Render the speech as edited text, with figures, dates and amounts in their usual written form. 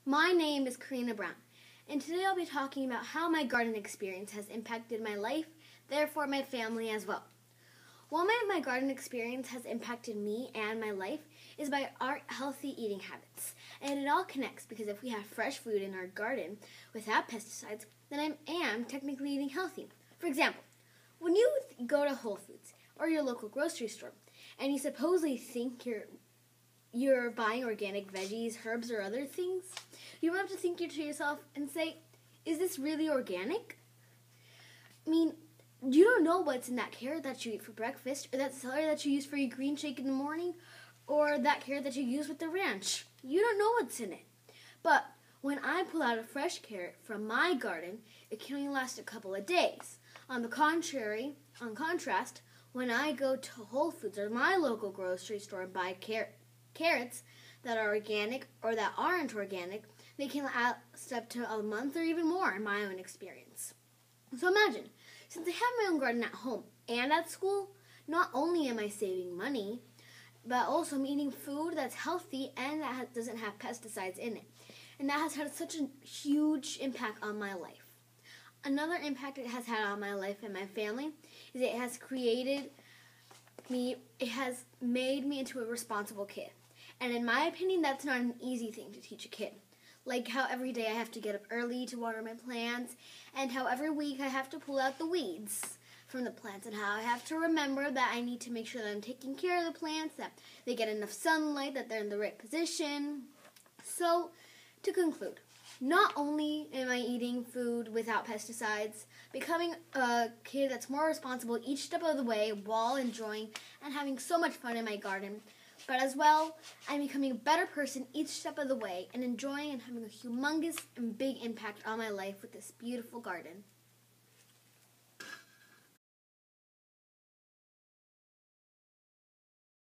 My name is Karina Brown, and today I'll be talking about how my garden experience has impacted my life, therefore my family as well. One way my garden experience has impacted me and my life is by our healthy eating habits. And it all connects because if we have fresh food in our garden without pesticides, then I am technically eating healthy. For example, when you go to Whole Foods or your local grocery store and you supposedly think you're buying organic veggies, herbs, or other things, you have to think to yourself and say, is this really organic? I mean, you don't know what's in that carrot that you eat for breakfast, or that celery that you use for your green shake in the morning, or that carrot that you use with the ranch. You don't know what's in it. But when I pull out a fresh carrot from my garden, it can only last a couple of days. On contrast, when I go to Whole Foods or my local grocery store and buy carrots that are organic or that aren't organic, they can last up to a month or even more in my own experience. So imagine, since I have my own garden at home and at school, not only am I saving money, but also I'm eating food that's healthy and that doesn't have pesticides in it. And that has had such a huge impact on my life. Another impact it has had on my life and my family is it has made me into a responsible kid. And in my opinion, that's not an easy thing to teach a kid. Like how every day I have to get up early to water my plants, and how every week I have to pull out the weeds from the plants, and how I have to remember that I need to make sure that I'm taking care of the plants, that they get enough sunlight, that they're in the right position. So, to conclude, not only am I eating food without pesticides, becoming a kid that's more responsible each step of the way while enjoying and having so much fun in my garden, but as well, I'm becoming a better person each step of the way and enjoying and having a humongous and big impact on my life with this beautiful garden.